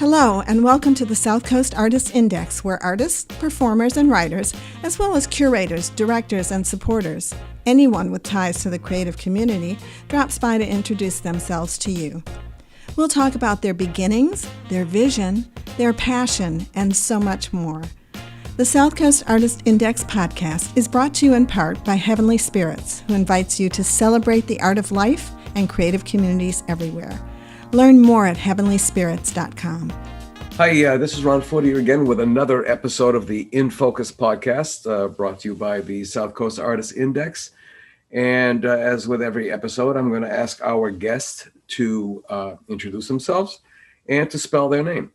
Hello, and welcome to the Southcoast Artists Index, where artists, performers, and writers, as well as curators, directors, and supporters, anyone with ties to the creative community, drops by to introduce themselves to you. We'll talk about their beginnings, their vision, their passion, and so much more. The Southcoast Artist Index podcast is brought to you in part by Heavenly Spirits, who invites you to celebrate the art of life and creative communities everywhere. Learn more at heavenlyspirits.com. Hi, this is Ron Fortier again with another episode of the In Focus podcast, brought to you by the Southcoast Artists Index. And as with every episode, I'm going to ask our guest to introduce themselves and to spell their name.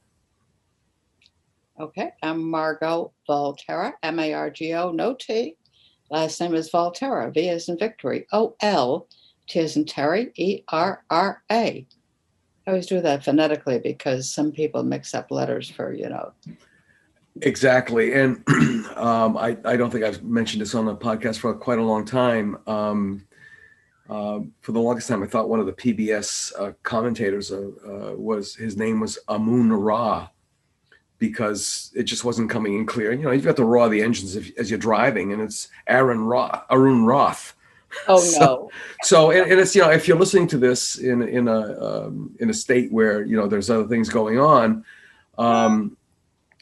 Okay, I'm Margo Volterra, M-A-R-G-O, no T. Last name is Volterra, V as in victory, O-L, T as in Terry, E-R-R-A. I always do that phonetically because some people mix up letters for, Exactly. And I don't think I've mentioned this on the podcast for quite a long time. For the longest time, I thought one of the PBS commentators his name was Amun Ra, because it just wasn't coming in clear. You've got to raw the engines as you're driving, and it's Arun Roth. Oh no! So it's if you're listening to this in a state where there's other things going on, and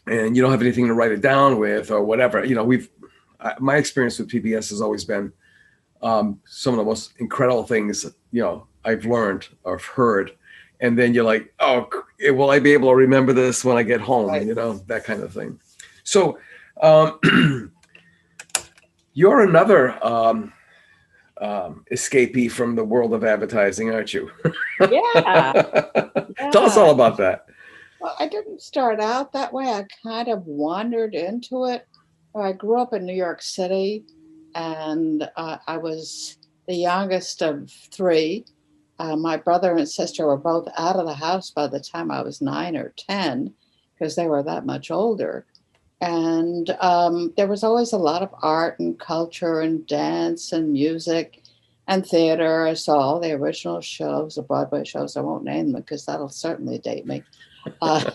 you don't have anything to write it down with or whatever, my experience with PBS has always been some of the most incredible things I've learned or heard, and then you're like, oh, will I be able to remember this when I get home? Right. That kind of thing. So you're another escapee from the world of advertising, aren't you? Yeah. Tell us all about that. Well, I didn't start out that way. I kind of wandered into it. I grew up in New York City, and I was the youngest of three. My brother and sister were both out of the house by the time I was 9 or 10, because they were that much older. And there was always a lot of art and culture and dance and music and theater. I saw all the original shows, the Broadway shows. I won't name them because that'll certainly date me. And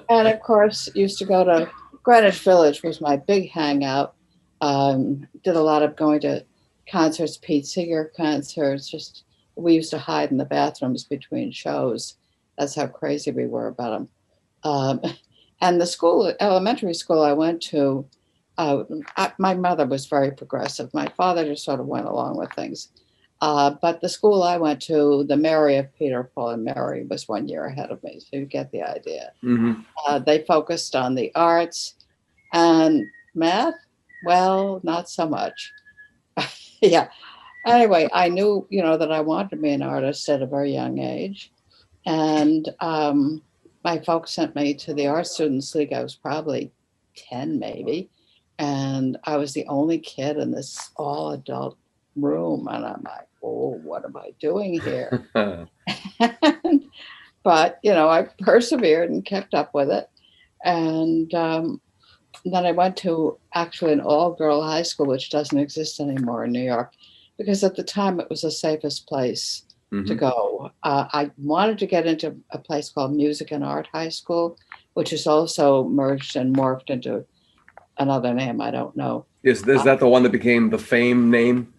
of course, used to go to Greenwich Village, was my big hangout. Did a lot of going to concerts, Pete Seeger concerts. We used to hide in the bathrooms between shows. That's how crazy we were about them. And the elementary school I went to, my mother was very progressive. My father just sort of went along with things. But the school I went to, the Mary of Peter, Paul, and Mary, was 1 year ahead of me. So you get the idea. Mm-hmm. They focused on the arts and math. Well, not so much. Yeah. Anyway, I knew, that I wanted to be an artist at a very young age. And my folks sent me to the Art Students League. I was probably 10 maybe. And I was the only kid in this all adult room. And I'm like, oh, what am I doing here? But, I persevered and kept up with it. And then I went to actually an all-girl high school, which doesn't exist anymore in New York, because at the time it was the safest place to go. I wanted to get into a place called Music and Art High School, which is also merged and morphed into another name. I don't know. Is that the one that became the FAME name?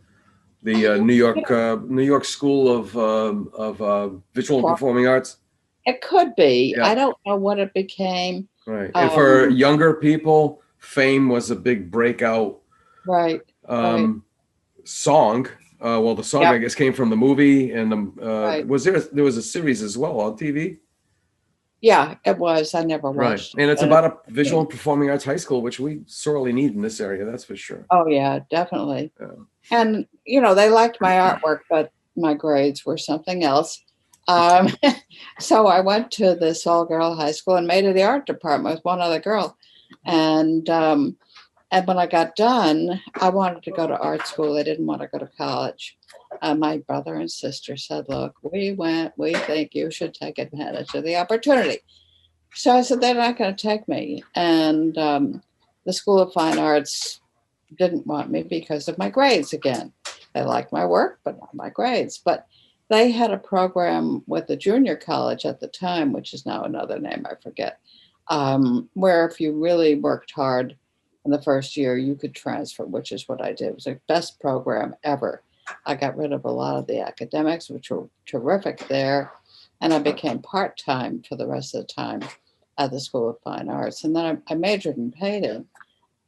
The New York School of Visual and Performing Arts? It could be. Yeah. I don't know what it became. Right. And for younger people, FAME was a big breakout right. song. The song, I guess, came from the movie, and right. There was a series as well on TV? Yeah, it was. I never watched. Right, and it's about a visual and performing arts high school, which we sorely need in this area, that's for sure. Oh yeah, definitely. Yeah. And they liked my artwork, but my grades were something else. So I went to this all-girl high school and made it the art department with one other girl, and when I got done, I wanted to go to art school. I didn't want to go to college. My brother and sister said, look, we think you should take advantage of the opportunity. So I said, they're not going to take me. And the School of Fine Arts didn't want me because of my grades again. They liked my work, but not my grades. But they had a program with the junior college at the time, which is now another name, I forget, where if you really worked hard in the first year, you could transfer, which is what I did. It was the best program ever. I got rid of a lot of the academics, which were terrific there, and I became part-time for the rest of the time at the School of Fine Arts. And then I majored in painting.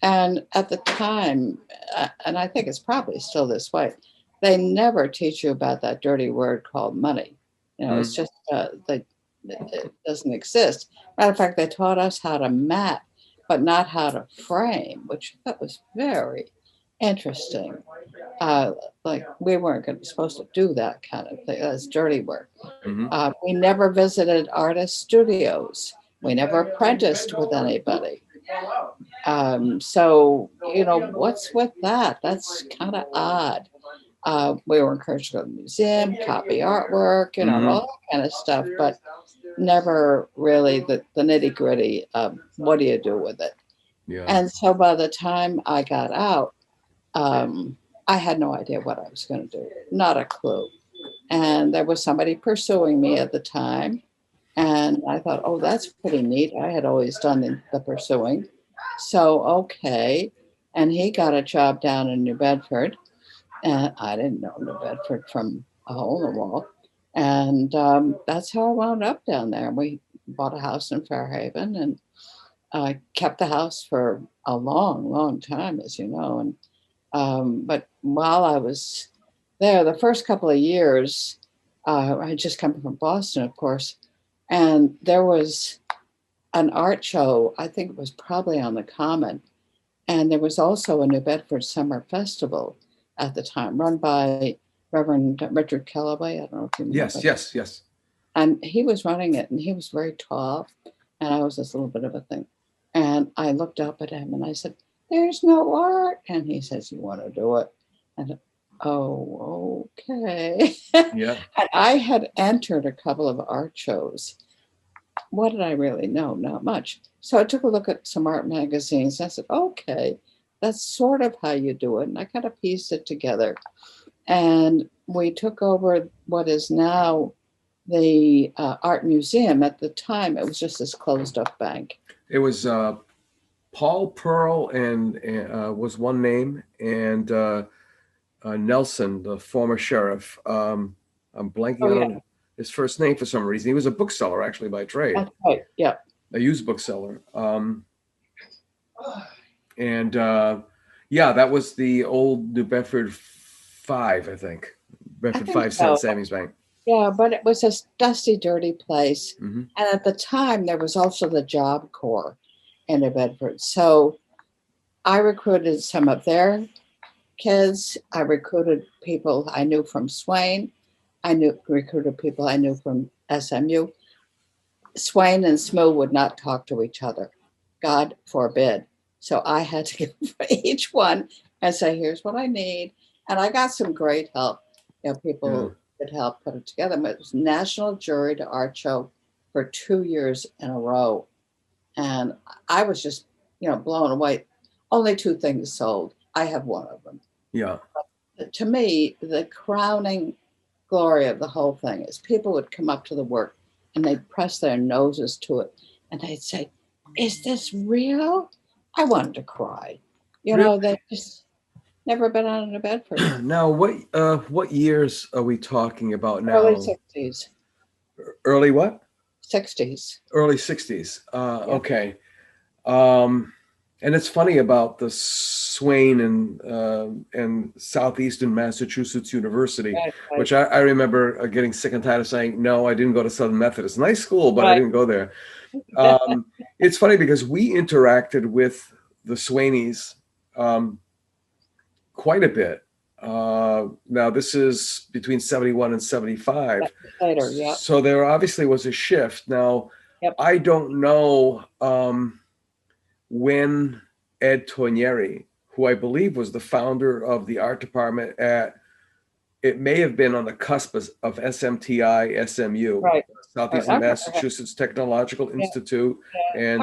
And at the time, and I think it's probably still this way, they never teach you about that dirty word called money. It's just, it doesn't exist. Matter of fact, they taught us how to mat, but not how to frame, which I thought was very interesting. Like we weren't supposed to do that kind of thing. That's dirty work. We never visited artist studios. We never apprenticed with anybody. So, what's with that? That's kind of odd. We were encouraged to go to the museum, copy artwork, all that kind of stuff, but never really the nitty gritty of what do you do with it. Yeah. And so by the time I got out, I had no idea what I was going to do, not a clue. And there was somebody pursuing me at the time. And I thought, oh, that's pretty neat. I had always done the pursuing. So, okay. And he got a job down in New Bedford. And I didn't know New Bedford from a hole in the wall. And that's how I wound up down there. We bought a house in Fairhaven, and I kept the house for a long, long time, as you know. And but while I was there, the first couple of years, I had just come from Boston, of course, and there was an art show. I think it was probably on the Common, and there was also a New Bedford Summer Festival at the time, run by Reverend Richard Kellaway. I don't know if you remember. Yes. And he was running it, and he was very tall, and I was this little bit of a thing. And I looked up at him and I said, "There's no art." And he says, "You want to do it?" And oh, okay. Yeah. And I had entered a couple of art shows. What did I really know? Not much. So I took a look at some art magazines. And I said, okay, that's sort of how you do it. And I kind of pieced it together. And we took over what is now the art museum. At the time, it was just this closed up bank. It was Paul Pearl and was one name, and Nelson, the former sheriff. I'm blanking on his first name for some reason. He was a bookseller, actually, by trade. That's right. Yeah. A used bookseller. And that was the old New Bedford 5, I think. Bedford 5 so. St. Sammy's Bank. Yeah, but it was a dusty, dirty place. Mm-hmm. And at the time, there was also the Job Corps in New Bedford. So I recruited some of their kids. I recruited people I knew from Swain. Recruited people I knew from SMU. Swain and SMU would not talk to each other. God forbid. So I had to give each one and say, here's what I need. And I got some great help. People could help put it together. But it was national jury to art show for 2 years in a row. And I was just, blown away. Only 2 things sold. I have one of them. Yeah. But to me, the crowning glory of the whole thing is people would come up to the work and they'd press their noses to it and they'd say, "Is this real?" I wanted to cry. They just never been out of Bedford. Now, what years are we talking about now? Early 60s. Early what? 60s. Early 60s. Yeah. Okay. And it's funny about the Swain and Southeastern Massachusetts University, Right. which I remember getting sick and tired of saying, no, I didn't go to Southern Methodist. Nice school, but I didn't go there. It's funny because we interacted with the Swaineys quite a bit. Now, this is between 71 and 75. Later, yeah. So there obviously was a shift. Now, I don't know when Ed Tornieri, who I believe was the founder of the art department it may have been on the cusp of SMTI, SMU, Right. Southeastern Massachusetts Technological Institute, and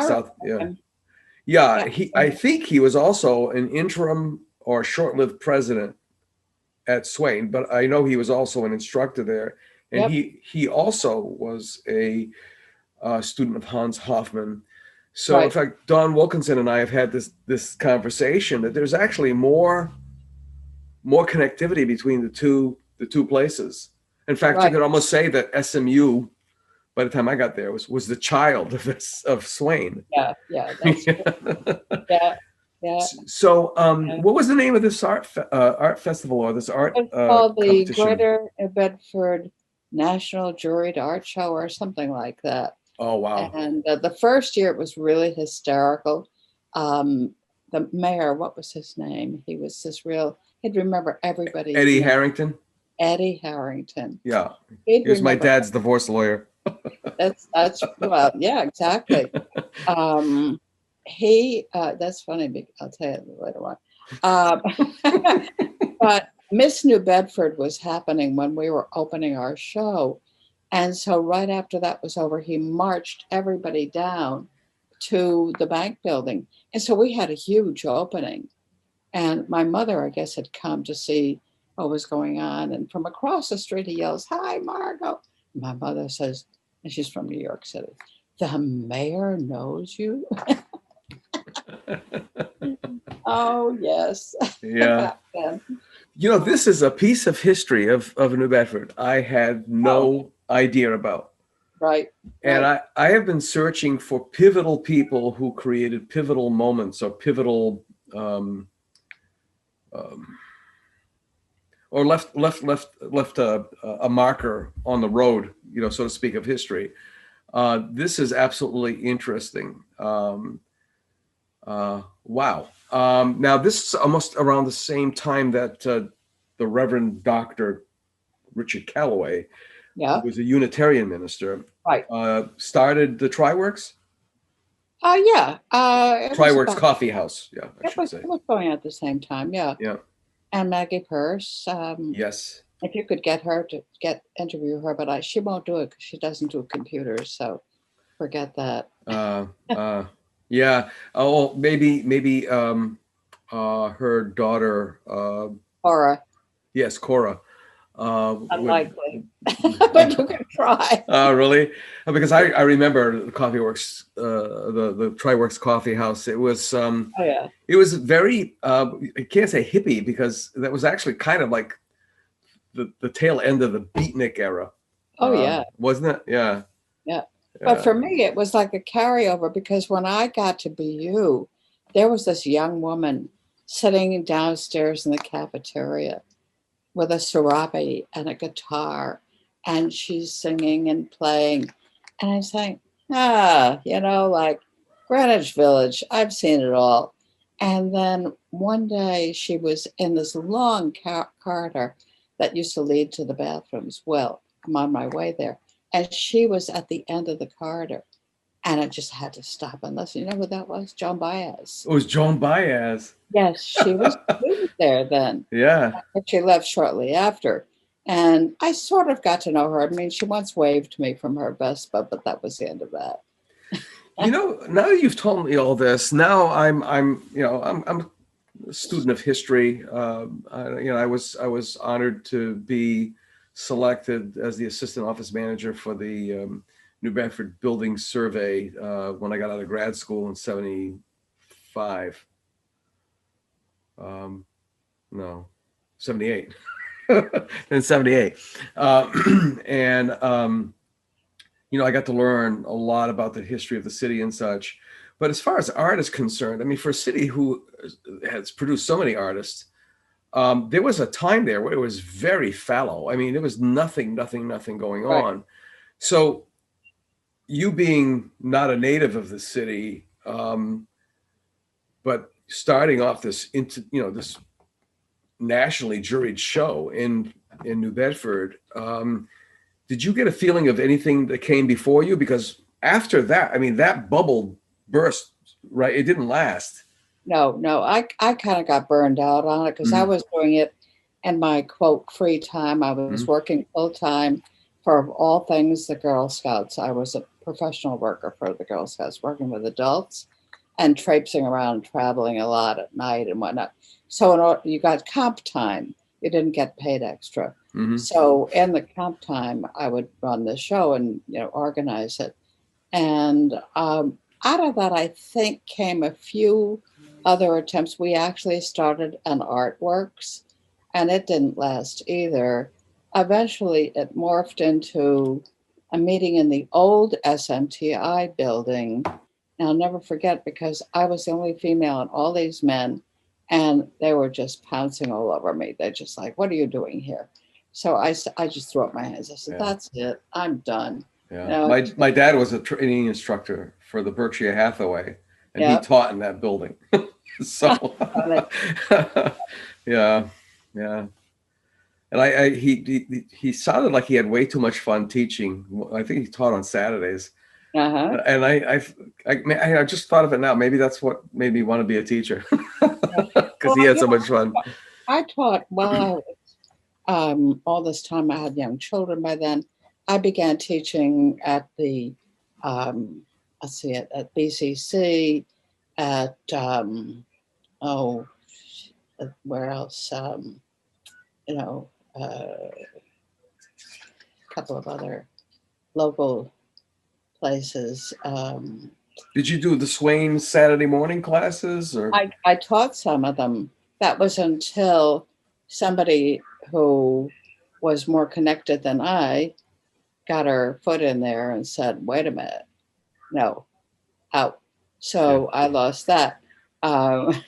I think he was also an interim or short-lived president at Swain, but I know he was also an instructor there, and Yep. he also was a student of Hans Hofmann. So in Right. fact, Don Wilkinson and I have had this conversation that there's actually more connectivity between the two places. In fact, you Right. could almost say that SMU, by the time I got there, was the child of Swain. Yeah. Yeah. That's true. Yeah. Yeah. So, Yeah. what was the name of this art festival or this art It's called the competition? Greater New Bedford National Juried Art Show or something like that. Oh, wow. And the first year it was really hysterical. The mayor, what was his name? He was this real, he'd remember everybody's Eddie name. Harrington? Eddie Harrington. Yeah. He'd He was my remember. dad's divorce lawyer. That's well, yeah, exactly. That's funny. I'll tell you later on. But Miss New Bedford was happening when we were opening our show. And so right after that was over, he marched everybody down to the bank building. And so we had a huge opening. And my mother, I guess, had come to see what was going on. And from across the street, he yells, "Hi, Margo." My mother says, and she's from New York City, "The mayor knows you?" Oh, yes. Yeah. You know, this is a piece of history of New Bedford I had no idea about. Right. And right. I have been searching for pivotal people who created pivotal moments or pivotal or left a marker on the road, you know, so to speak, of history. This is absolutely interesting. Wow. Now, this is almost around the same time that the Reverend Dr. Richard Calloway, Yeah. who was a Unitarian minister, Right. started the Triworks? Yeah. Triworks Coffee House. Yeah, I should say. It was going at the same time. Yeah. Yeah. And Maggie Purse. Yes. If you could get her to interview her, but she won't do it because she doesn't do computers. So forget that. Yeah. Oh, maybe her daughter. Cora. Yes, Cora. Unlikely, but you can try. Really? Because I remember the Coffee Works, the Triworks Coffee House. It was it was very I can't say hippie because that was actually kind of like the tail end of the beatnik era. Oh yeah, wasn't it? Yeah. Yeah. But for me, it was like a carryover because when I got to BU, there was this young woman sitting downstairs in the cafeteria with a serape and a guitar, and she's singing and playing. And I'm saying, like Greenwich Village, I've seen it all. And then one day she was in this long corridor that used to lead to the bathrooms. Well, I'm on my way there. And she was at the end of the corridor. And I just had to stop and listen. You know who that was? Joan Baez. It was Joan Baez. Yes, she was there then. Yeah. But she left shortly after. And I sort of got to know her. I mean, she once waved to me from her Vespa, but that was the end of that. You know, now that you've told me all this, now I'm a student of history. I was honored to be selected as the assistant office manager for the New Bedford Building Survey when I got out of grad school in '75. No, 78. In '78. I got to learn a lot about the history of the city and such. But as far as art is concerned, I mean, for a city who has produced so many artists, there was a time there where it was very fallow. I mean, there was nothing going on. So you being not a native of the city, but starting off this nationally juried show in New Bedford, did you get a feeling of anything that came before you? Because after that, I mean, that bubble burst, right? It didn't last. No, I kind of got burned out on it because I was doing it in my quote free time. I was working full time for all things the Girl Scouts. I was a professional worker for the Girl Scouts, working with adults and traipsing around, traveling a lot at night and whatnot. So you got comp time, you didn't get paid extra. Hmm. So in the comp time, I would run the show and organize it. And out of that, I think came a few other attempts. We actually started an artworks, and it didn't last either. Eventually, it morphed into a meeting in the old SMTI building. And I'll never forget because I was the only female and all these men, and they were just pouncing all over me. They're just like, "What are you doing here?" So I just threw up my hands. I said, Yeah. "That's it. I'm done." Yeah. My dad was a training instructor for the Berkshire Hathaway, and he Yeah. taught in that building. So yeah, yeah. And he sounded like he had way too much fun teaching. I think he taught on Saturdays. Uh-huh. And I just thought of it now. Maybe that's what made me want to be a teacher, because he had so much fun. I taught all this time. I had young children by then. I began teaching at the at BCC, at where else? A couple of other local places. Did you do the Swain Saturday morning classes, or? I taught some of them. That was until somebody who was more connected than I got her foot in there and said, "Wait a minute, no, out." So I lost that. Um,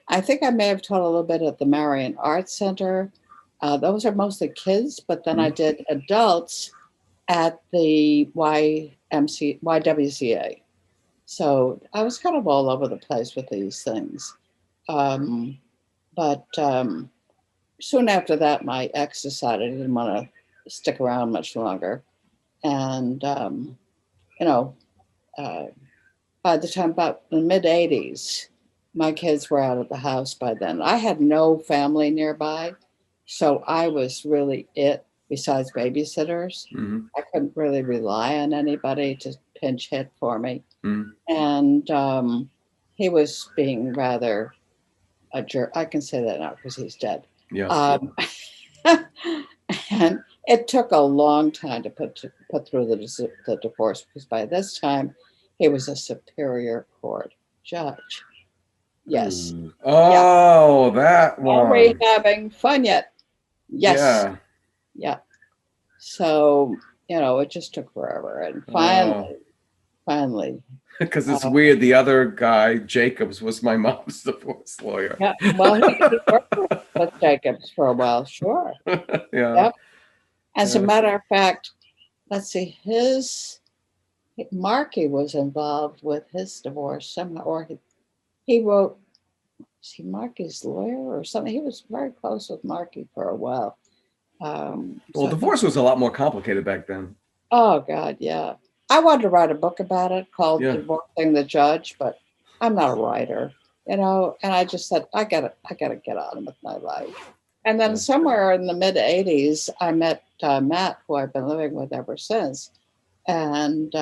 I think I may have taught a little bit at the Marion Arts Center. Those are mostly kids, but then I did adults at the YWCA. So I was kind of all over the place with these things. But soon after that, my ex decided he didn't want to stick around much longer. And, you know, uh, by the time about the mid 80s, my kids were out of the house by then. I had no family nearby. So I was really it besides babysitters. Mm-hmm. I couldn't really rely on anybody to pinch hit for me. Mm-hmm. And he was being rather a jerk. I can say that now because he's dead. Yeah. And it took a long time to put through the divorce because by this time he was a Superior Court judge. Yes. Oh, that one. Are we having fun yet? Yes. Yeah. Yeah. So, it just took forever. And finally. Because it's weird. The other guy, Jacobs, was my mom's divorce lawyer. Yeah. Well, he worked with Jacobs for a while. Sure. Yeah. Yep. As a matter of fact, let's see, Marky was involved with his divorce somehow, or he wrote, was he Marky's lawyer or something? He was very close with Marky for a while. Well, divorce was a lot more complicated back then. Oh, God, yeah. I wanted to write a book about it called Divorcing the Judge, but I'm not a writer, and I just said, I gotta get on with my life. And then somewhere in the mid 80s, I met Matt, who I've been living with ever since. And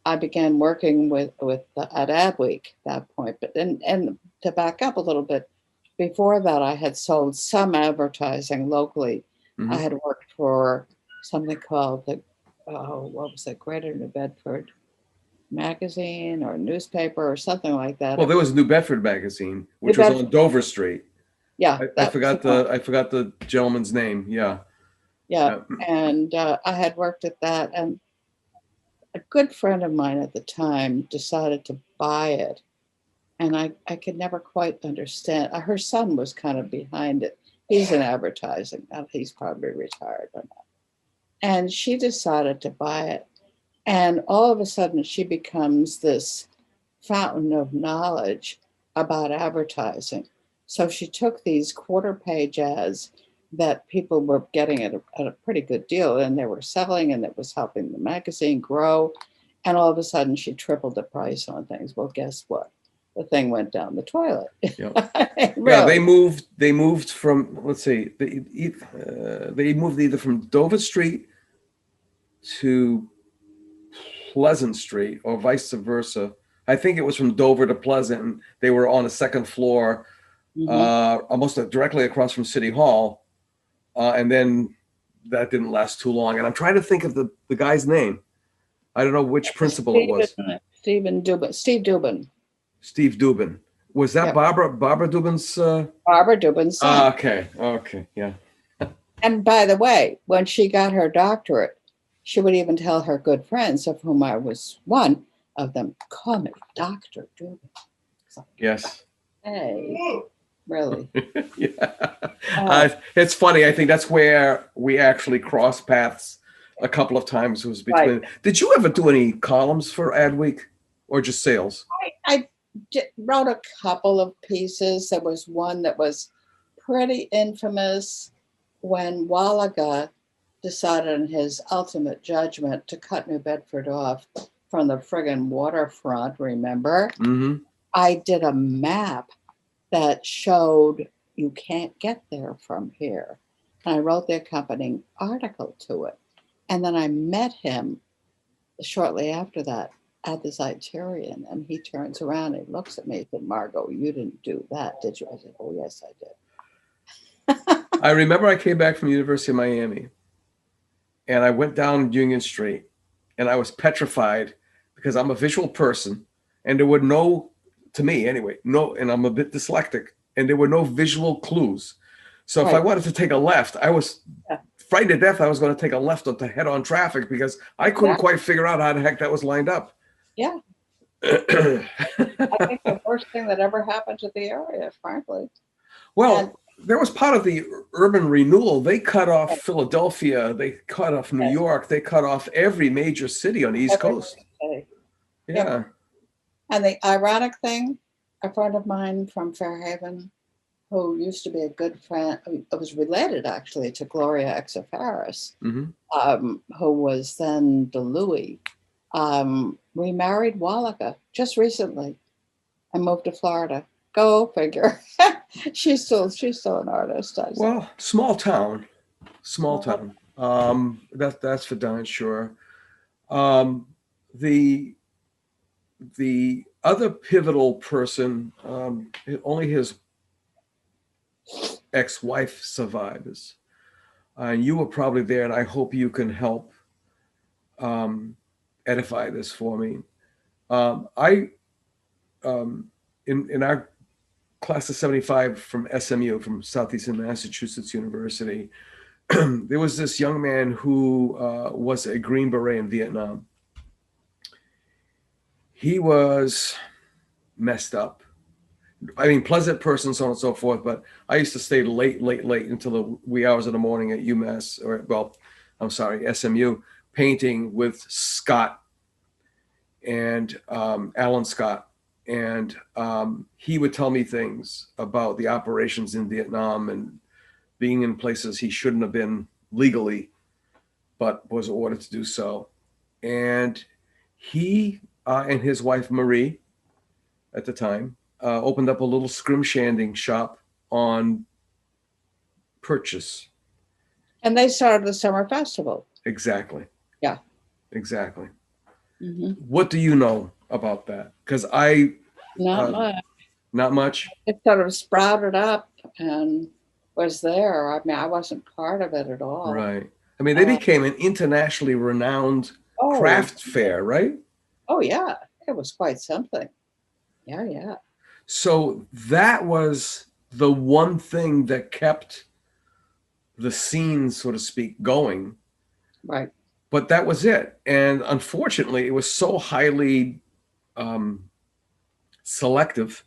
I began working with at Adweek at that point. But and to back up a little bit, before that, I had sold some advertising locally. Mm-hmm. I had worked for something called Greater New Bedford magazine or newspaper or something like that. Well, there was New Bedford magazine, which was on Dover Street. Yeah, I forgot the gentleman's name. Yeah. And I had worked at that, and a good friend of mine at the time decided to buy it, and I could never quite understand. Her son was kind of behind it. He's in advertising. He's probably retired or not. And she decided to buy it, and all of a sudden she becomes this fountain of knowledge about advertising. So she took these quarter-page ads that people were getting at a pretty good deal, and they were selling, and it was helping the magazine grow. And all of a sudden, she tripled the price on things. Well, guess what? The thing went down the toilet. Yep. Really. Yeah, they moved from, let's see, they moved either from Dover Street to Pleasant Street or vice versa. I think it was from Dover to Pleasant, and they were on a second floor almost directly across from City Hall. And then that didn't last too long. And I'm trying to think of the guy's name. I don't know which principal it was. Steve Dubin. Steve Dubin. Was that Yep. Barbara Dubin's? Barbara Dubin's son. Okay, yeah. And by the way, when she got her doctorate, she would even tell her good friends, of whom I was one of them, call me Dr. Dubin. So, Yes. hey, really? Yeah. It's funny. I think that's where we actually crossed paths a couple of times. It was between. Right. Did you ever do any columns for Adweek or just sales? I wrote a couple of pieces. There was one that was pretty infamous when Wallaga decided in his ultimate judgment to cut New Bedford off from the friggin' waterfront, remember? Mm-hmm. I did a map that showed you can't get there from here. And I wrote the accompanying article to it. And then I met him shortly after that at the Criterion, and he turns around and he looks at me and said, Margo, you didn't do that, did you? I said, oh, yes, I did. I remember I came back from the University of Miami, and I went down Union Street, and I was petrified because I'm a visual person, and there were no, to me anyway, no, and I'm a bit dyslexic, and there were no visual clues. So if I wanted to take a left, I was frightened to death I was going to take a left onto head-on traffic because I couldn't quite figure out how the heck that was lined up. Yeah. I think the worst thing that ever happened to the area, frankly. Well, there was part of the urban renewal. They cut off Philadelphia. They cut off New York. They cut off every major city on the East Coast. Yeah. And the ironic thing, a friend of mine from Fairhaven, who used to be a good friend, was related actually to Gloria Exafaris, who was then the Louis, remarried Wallaga just recently and moved to Florida. Go figure. she's still an artist. Well, small town. That's for darn sure. The other pivotal person, only his ex-wife survives, and you were probably there, and I hope you can help edify this for me. In our class of 75 from SMU, from Southeastern Massachusetts University, there was this young man who was a Green Beret in Vietnam. He was messed up. I mean, pleasant person, so on and so forth, but I used to stay late until the wee hours of the morning at UMass, SMU, painting with Scott and Alan Scott. And he would tell me things about the operations in Vietnam and being in places he shouldn't have been legally, but was ordered to do so. And he and his wife, Marie, at the time, opened up a little scrimshanding shop on Purchase. And they started the summer festival. Exactly. Yeah. Exactly. Mm-hmm. What do you know about that? Because not much. Not much. It sort of sprouted up and was there. I mean, I wasn't part of it at all. Right. I mean, they became an internationally renowned craft fair, right? Oh, yeah. It was quite something. Yeah. So that was the one thing that kept the scene, so to speak, going. Right. But that was it. And unfortunately, it was so highly selective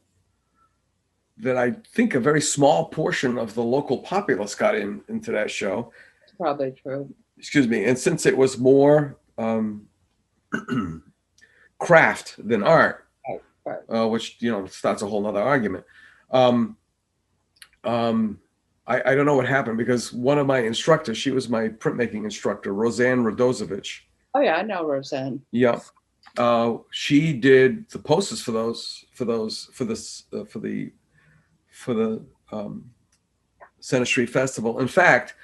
that I think a very small portion of the local populace got into that show. It's probably true. Excuse me. And since it was more craft than art, right. Which, starts a whole nother argument. I don't know what happened because one of my instructors, she was my printmaking instructor, Roseanne Radozovich. Oh yeah, I know Roseanne. Yeah. She did the posters for the Center Street Festival. In fact,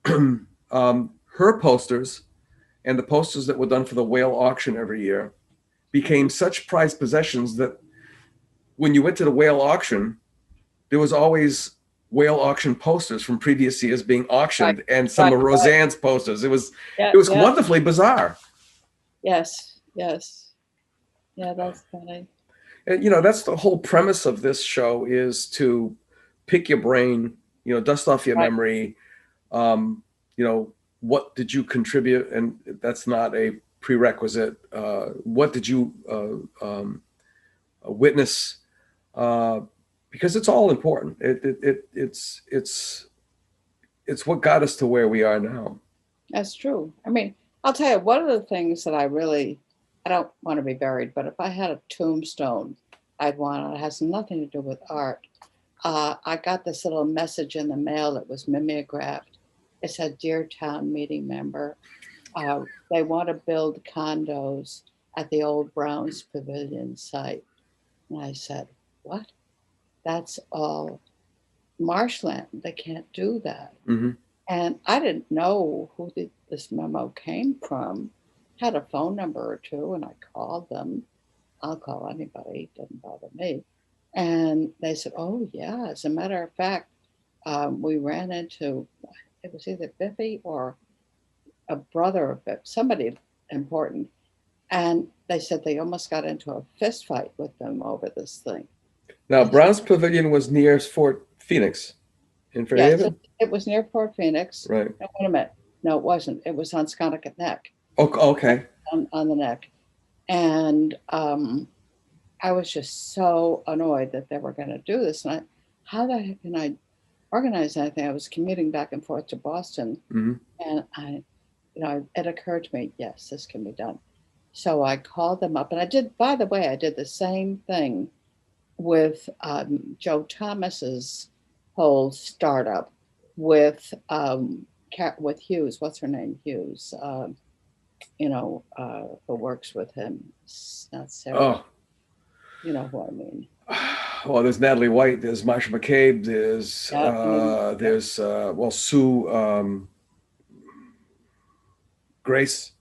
her posters and the posters that were done for the whale auction every year became such prized possessions that when you went to the whale auction, there was always whale auction posters from previous years being auctioned, Right. and some of Right. Roseanne's posters. It was Yeah. Yeah. wonderfully bizarre. Yes. Yes. Yeah. That's funny. And that's the whole premise of this show, is to pick your brain, dust off your Right. memory. Um, what did you contribute? And that's not a prerequisite. What did you witness? Because it's all important. It's what got us to where we are now. That's true. I mean, I'll tell you, one of the things that I don't want to be buried, but if I had a tombstone, I'd want it. It has nothing to do with art. I got this little message in the mail that was mimeographed. It said, "Dear town meeting member, they want to build condos at the old Browns Pavilion site." And I said, "What? That's all marshland. They can't do that." Mm-hmm. And I didn't know who this memo came from. Had a phone number or two, and I called them. I'll call anybody, doesn't bother me. And they said, "Oh, yeah, as a matter of fact, we ran into, it was either Biffy or a brother of Biff, somebody important." And they said they almost got into a fist fight with them over this thing. Now, Brown's Pavilion was near Fort Phoenix in Fairhaven? Yes, it was near Fort Phoenix. Right. No, wait a minute. No, it wasn't. It was on Sconticut Neck. Oh, okay. On the neck. And I was just so annoyed that they were going to do this. And how the heck can I organize anything? I was commuting back and forth to Boston. Mm-hmm. And it occurred to me, yes, this can be done. So I called them up, and I did the same thing with Joe Thomas's whole startup with Hughes. What's her name? Hughes. Who works with him. It's not Sarah. Oh. You know who I mean. Well, there's Natalie White, there's Marsha McCabe, there's Sue Grace.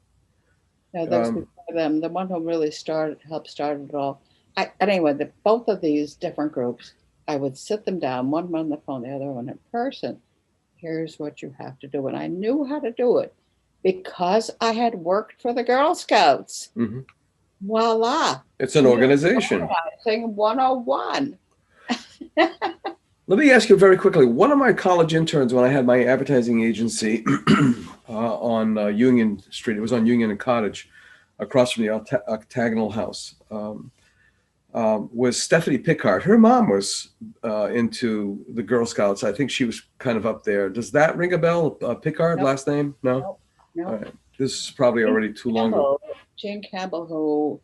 No, those before them. The one who really helped start it all. Anyway, both of these different groups, I would sit them down, one on the phone, the other one in person. Here's what you have to do. And I knew how to do it because I had worked for the Girl Scouts. Mm-hmm. Voila. It's an organization. Organizing 101. Let me ask you very quickly. One of my college interns, when I had my advertising agency on Union Street, it was on Union and Cottage, across from the Octagonal House, was Stephanie Pickard. Her mom was into the Girl Scouts. I think she was kind of up there. Does that ring a bell? Pickard, Nope. Last name? No? No. All right. This is probably already too long ago. Jean Campbell, who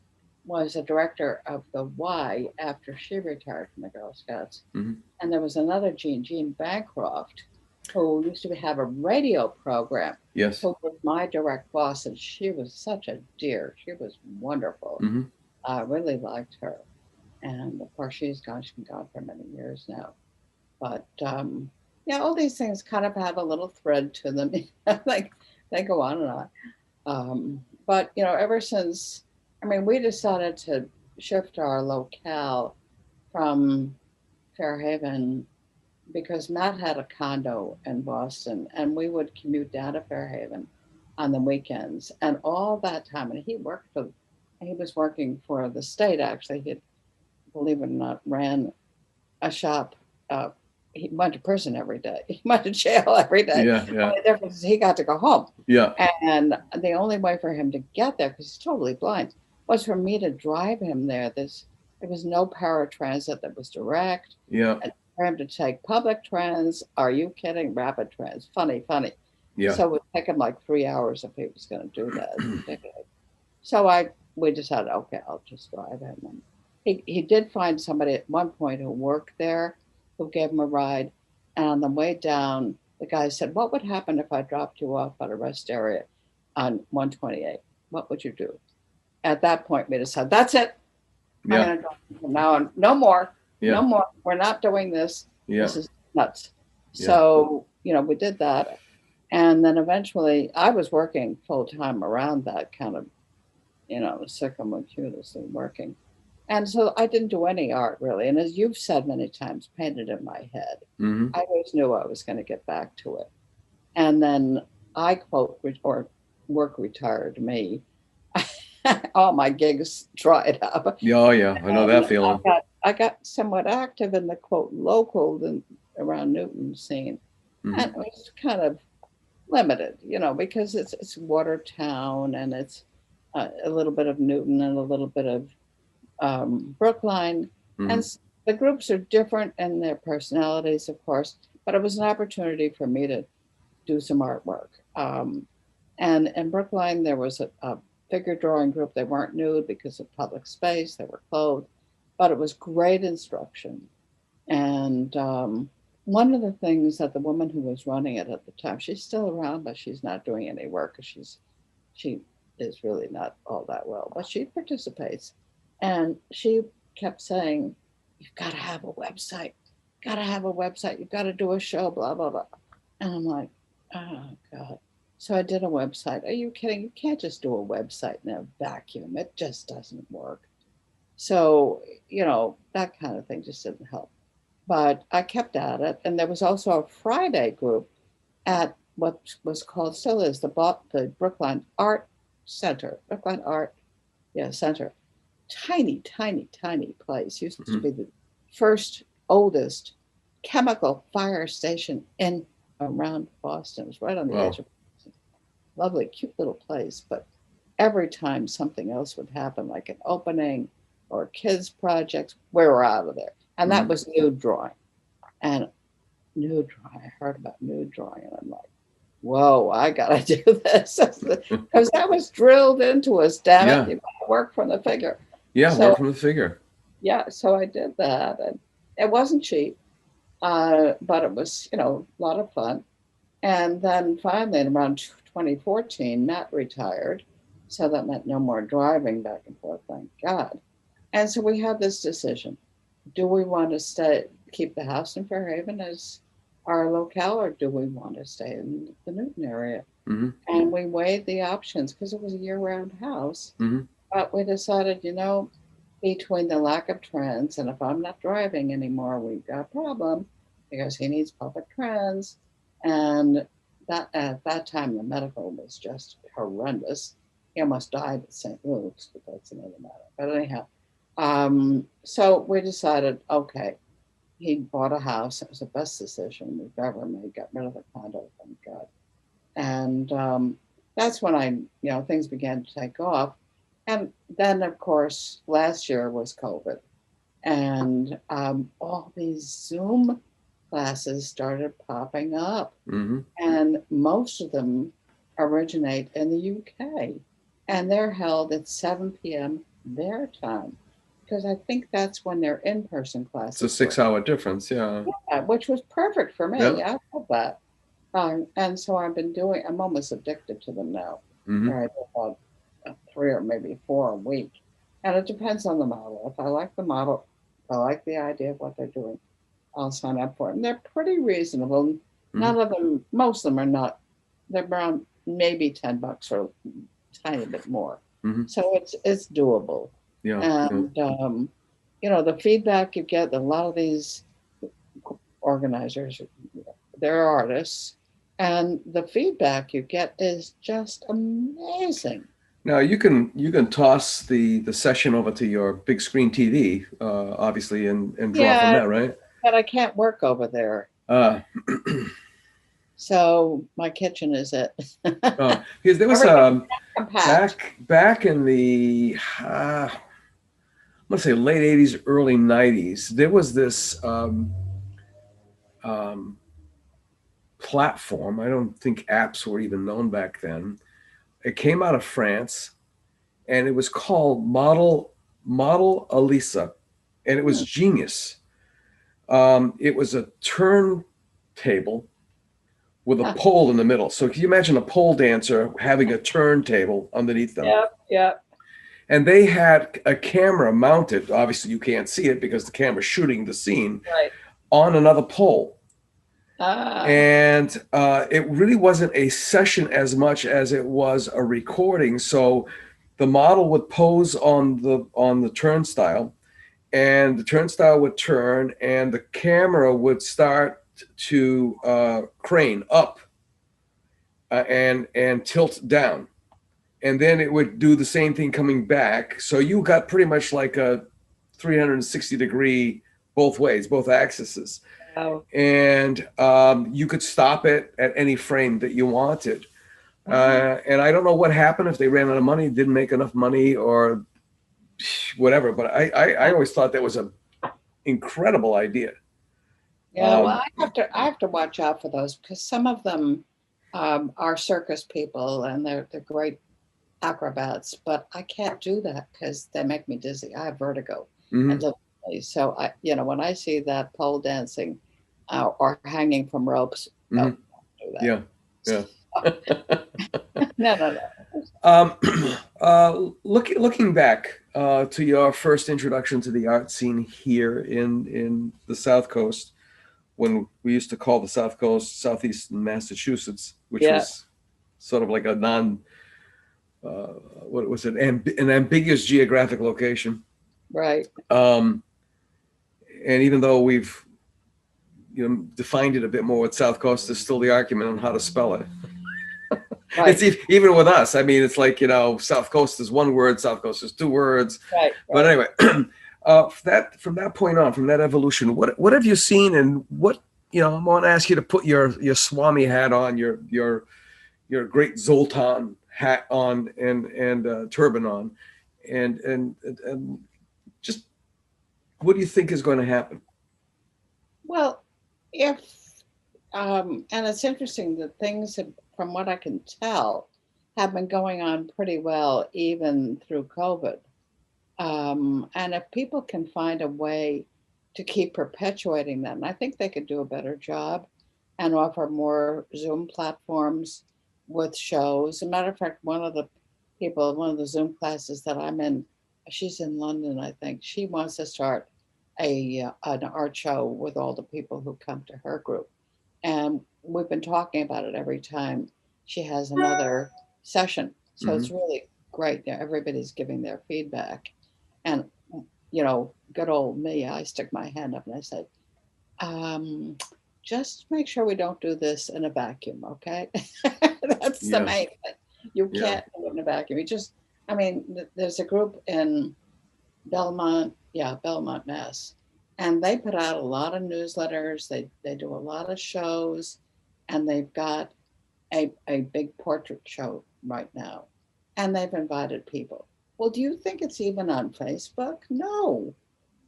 was a director of the Y after she retired from the Girl Scouts. Mm-hmm. And there was another Jean Bancroft, who used to have a radio program. Yes. Who was my direct boss, and she was such a dear. She was wonderful. Mm-hmm. I really liked her. And of course, she's been gone for many years now. But all these things kind of have a little thread to them. Like they go on and on. But ever since, we decided to shift our locale from Fairhaven because Matt had a condo in Boston, and we would commute down to Fairhaven on the weekends. And all that time, and he was working for the state, actually. He, believe it or not, ran a shop. He went to prison every day. He went to jail every day. Yeah. The difference is he got to go home. Yeah. And the only way for him to get there, because he's totally blind, was for me to drive him there. There was no paratransit that was direct. Yeah. And for him to take public trans, are you kidding? Rapid trans, funny. Yeah. So it would take him like 3 hours if he was going to do that. So we decided, okay, I'll just drive him. And he did find somebody at one point who worked there, who gave him a ride. And on the way down, the guy said, "What would happen if I dropped you off at a rest area on 128? What would you do?" At that point, we decided, that's it. Yeah. I'm going to drop you from now on. No more. Yeah. No more. We're not doing this. Yeah. This is nuts. Yeah. So, we did that. And then eventually I was working full time around that kind of, circumlocutously working. And so I didn't do any art really. And as you've said many times, painted in my head. Hmm. I always knew I was going to get back to it. And then I quote, or work retired me. All my gigs dried up. Oh yeah, I know that And feeling. I got somewhat active in the quote local around Newton scene. Hmm. And it was kind of limited, because it's Watertown and it's a little bit of Newton and a little bit of Brookline. Hmm. And the groups are different in their personalities, of course, but it was an opportunity for me to do some artwork. And in Brookline, there was a figure drawing group. They weren't nude because of public space, they were clothed, but it was great instruction. And one of the things that the woman who was running it at the time, she's still around, but she's not doing any work because she is really not all that well, but she participates. And she kept saying, "You've got to have a website, got to have a website, you've got to do a show, blah, blah, blah." And I'm like, oh, God. So I did a website. Are you kidding? You can't just do a website in a vacuum. It just doesn't work. So, that kind of thing just didn't help. But I kept at it. And there was also a Friday group at what was called, still is, the Brookline Art Center, Brookline Art Center. Tiny, tiny, tiny place. Used to be the first, oldest chemical fire station in around Boston. It was right on the edge of Boston. Lovely, cute little place. But every time something else would happen, like an opening or kids' projects, we were out of there. And that was nude drawing. And nude drawing, I heard about nude drawing, and I'm like, whoa, I gotta do this. Because that was drilled into us, damn it. You gotta work from the figure. Yeah, So, work from the figure. Yeah, so I did that. And it wasn't cheap, but it was, a lot of fun. And then finally, around 2014, Matt retired. So that meant no more driving back and forth, thank God. And so we had this decision. Do we want to keep the house in Fairhaven as our locale, or do we want to stay in the Newton area? Mm-hmm. And we weighed the options because it was a year-round house. Mm-hmm. But we decided, between the lack of trends, and if I'm not driving anymore, we've got a problem because he needs public trends. And that at that time, the medical was just horrendous. He almost died at St. Luke's, but that's another matter. But anyhow, so we decided, okay, he bought a house. It was the best decision we've ever made. Got rid of the condo, thank God. And that's when things began to take off. And then, of course, last year was COVID. And all these Zoom classes started popping up. Mm-hmm. And most of them originate in the UK. And they're held at 7 p.m. their time. Because I think that's when their in-person classes. It's a 6-hour difference, yeah. Which was perfect for me. Yeah. I love that. And so I'm almost addicted to them now. Mm-hmm. I do about 3 or maybe 4 a week. And it depends on the model. If I like the model, if I like the idea of what they're doing, I'll sign up for it. And they're pretty reasonable. Mm-hmm. None of them, most of them are not. They're around maybe $10 or a tiny bit more. Mm-hmm. So it's doable. Yeah. And, the feedback you get, a lot of these organizers, they're artists, and the feedback you get is just amazing. Now you can toss the session over to your big screen TV, obviously, and draw from that, right? But I can't work over there. So my kitchen is it. Because there was back in the let's say late 80s, early 90s, there was this platform. I don't think apps were even known back then. It came out of France, and it was called Model Elisa, and it was genius. It was a turntable with a pole in the middle. So can you imagine a pole dancer having a turntable underneath them? Yep. And they had a camera mounted. Obviously, you can't see it because the camera's shooting the scene on another pole. And it really wasn't a session as much as it was a recording. So the model would pose on the turnstile, and the turnstile would turn, and the camera would start to crane up and tilt down, and then it would do the same thing coming back. So you got pretty much like a 360-degree both ways, both axes. Wow. And you could stop it at any frame that you wanted. And I don't know what happened, if they ran out of money, didn't make enough money, or whatever. But I always thought that was an incredible idea. Yeah, well, I have to watch out for those, because some of them are circus people, and they're great acrobats, but I can't do that because they make me dizzy. I have vertigo. Mhm. So when I see that pole dancing or hanging from ropes, no, Mhm. don't do that. Yeah. No. Looking back to your first introduction to the art scene here in the South Coast, when we used to call the South Coast Southeastern Massachusetts, which was sort of like a what was it, an ambiguous geographic location. Right. And even though we've defined it a bit more with South Coast, there's still the argument on how to spell it. Right. It's even with us. I mean, it's like, South Coast is one word, South Coast is two words. Right. But anyway, from that point on, from that evolution, what have you seen, and what, I want to ask you to put your Swami hat on, your great Zoltan hat on, and turban on, and just, what do you think is going to happen? Well, and it's interesting that things have, from what I can tell, have been going on pretty well even through COVID. And if people can find a way to keep perpetuating them, I think they could do a better job and offer more Zoom platforms with shows. As a matter of fact, one of the Zoom classes that I'm in, she's in London, I think. She wants to start an art show with all the people who come to her group. And we've been talking about it every time she has another session. So it's really great. Everybody's giving their feedback. And, good old me, I stick my hand up and I said, just make sure we don't do this in a vacuum, okay? That's the main thing. You can't do it in a vacuum. There's a group in Belmont, Mass. And they put out a lot of newsletters. They do a lot of shows, and they've got a big portrait show right now. And they've invited people. Well, do you think it's even on Facebook? No.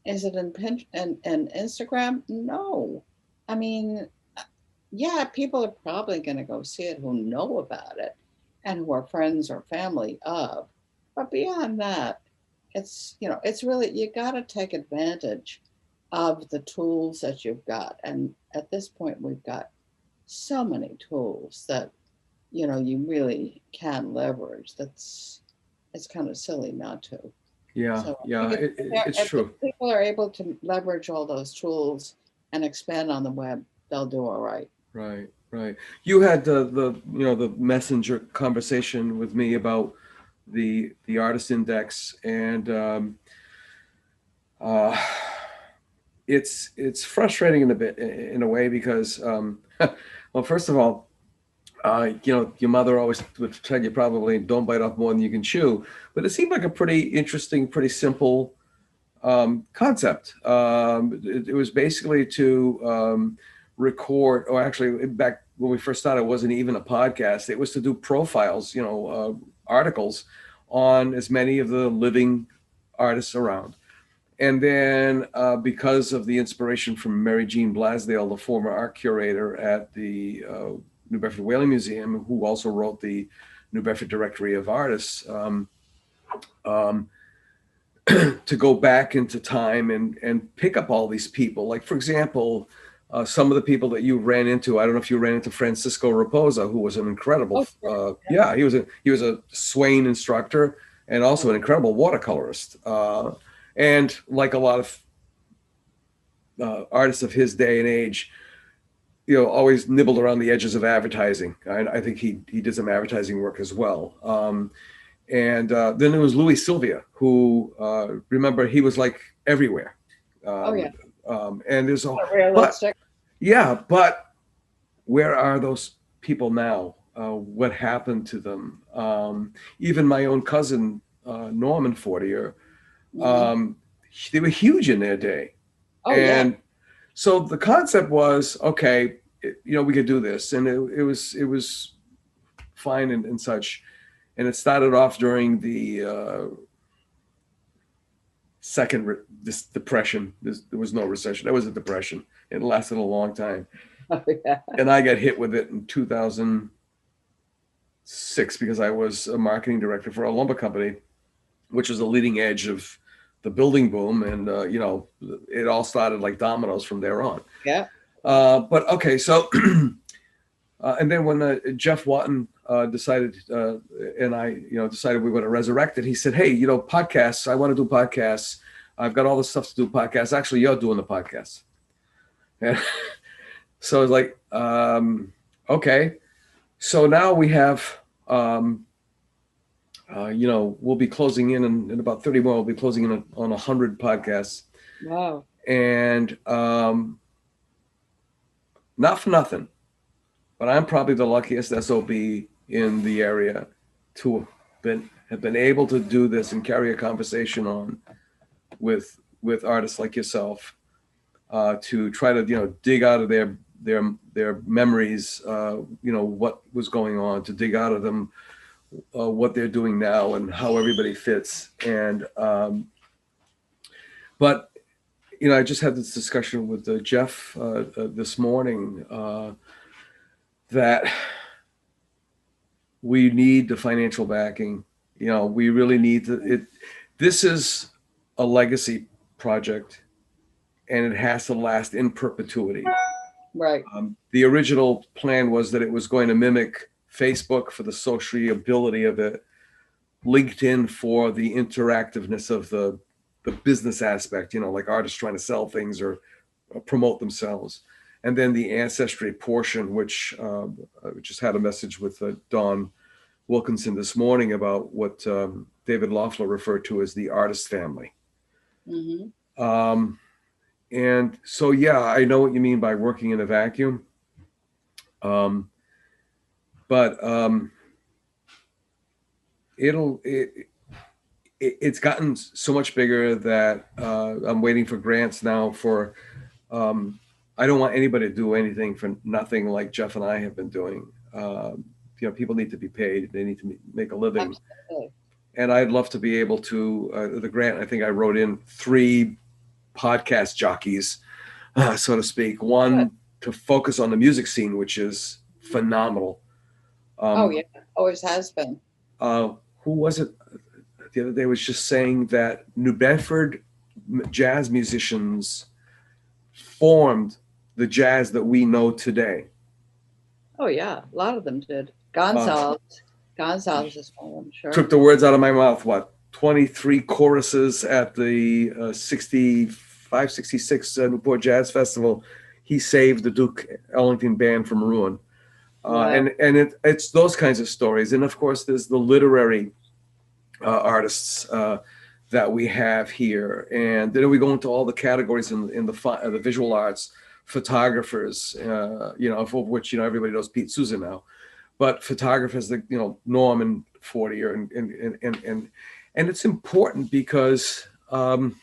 Is it in Instagram? No. People are probably going to go see it who know about it and who are friends or family of. But beyond that, it's really, you got to take advantage of the tools that you've got. And at this point, we've got so many tools that, you really can leverage. It's kind of silly not to. Yeah, So it's true. If people are able to leverage all those tools and expand on the web, they'll do all right. Right. You had the messenger conversation with me about the artist index, and it's frustrating in a way, because well, first of all, your mother always would tell you, probably, don't bite off more than you can chew. But it seemed like a pretty interesting, pretty simple concept. It was basically to record, or actually, back when we first started, it wasn't even a podcast. It was to do profiles, articles on as many of the living artists around. And then because of the inspiration from Mary Jean Blasdale, the former art curator at the New Bedford Whaling Museum, who also wrote the New Bedford Directory of Artists, to go back into time and pick up all these people. Like, for example, some of the people that you ran into, I don't know if you ran into Francisco Raposa, who was an incredible, he was a Swain instructor and also an incredible watercolorist. And like a lot of artists of his day and age, always nibbled around the edges of advertising. I think he did some advertising work as well. And then there was Louis Sylvia, who remember he was like everywhere. Oh yeah. And there's a Not but realistic. yeah, but where are those people now? What happened to them? Even my own cousin Norman Fortier, Mhm. they were huge in their day, Oh yeah. and so the concept was okay. We could do this, and it was fine and such. And it started off during the this depression. There was no recession. There was a depression. It lasted a long time. Oh yeah. And I got hit with it in 2006 because I was a marketing director for a lumber company, which was the leading edge of the building boom. And, it all started like dominoes from there on. Yeah. But okay, so, and then when Jeff Watton decided, and I, decided we were going to resurrect it, he said, hey, podcasts, I want to do podcasts. I've got all the stuff to do podcasts. Actually, you're doing the podcast. And so I was like, okay. So now we have, we'll be closing in about 30 more. We'll be closing in on 100 podcasts. Wow. And not for nothing, but I'm probably the luckiest SOB in the area to have been able to do this and carry a conversation on with artists like yourself, to try to dig out of their memories, what was going on, to dig out of them what they're doing now and how everybody fits. And but I just had this discussion with Jeff this morning, that we need the financial backing. We really need this is a legacy project, and it has to last in perpetuity. Right. The original plan was that it was going to mimic Facebook for the sociability of it, LinkedIn for the interactiveness of the business aspect, like artists trying to sell things or promote themselves. And then the ancestry portion, which I just had a message with Don Wilkinson this morning about what David Loeffler referred to as the artist family. Mm-hmm. And so, yeah, I know what you mean by working in a vacuum. But it's gotten so much bigger that I'm waiting for grants now for, I don't want anybody to do anything for nothing like Jeff and I have been doing. People need to be paid. They need to make a living. Absolutely. And I'd love to be able to, the grant, I think I wrote in 3 podcast jockeys, so to speak. One to focus on the music scene, which is phenomenal. Oh yeah, always has been. Who was it the other day was just saying that New Bedford jazz musicians formed the jazz that we know today. Oh yeah, a lot of them did. Gonzalez is one of them, sure. Took the words out of my mouth. 23 choruses at the 65, 66 Newport Jazz Festival. He saved the Duke Ellington Band from ruin. Wow. And it's those kinds of stories. And of course, there's the literary artists that we have here. And then we go into all the categories in the visual arts, photographers, for which, everybody knows Pete Souza now. But photographers, Norman Fortier, and it's important because, the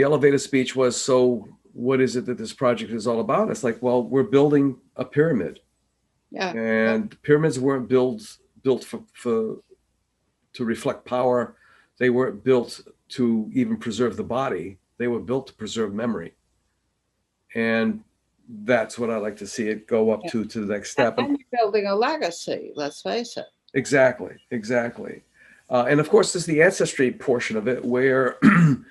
elevator speech was, so what is it that this project is all about? It's like, well, we're building a pyramid. Yeah. And pyramids weren't built to reflect power. They weren't built to even preserve the body. They were built to preserve memory. And that's what I like to see it go up to the next step. And you're building a legacy, let's face it. Exactly. And of course, there's the ancestry portion of it where you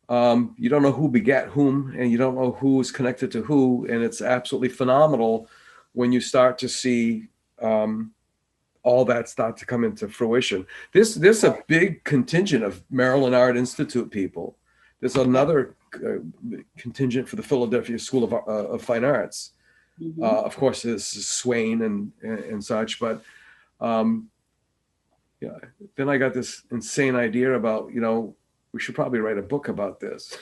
don't know who begat whom, and you don't know who is connected to who. And it's absolutely phenomenal when you start to see all that start to come into fruition. There's a big contingent of Maryland Art Institute people. There's another contingent for the Philadelphia School of Fine Arts. Mm-hmm. Of course, there's Swain and such, but Um, yeah. Then I got this insane idea about, we should probably write a book about this.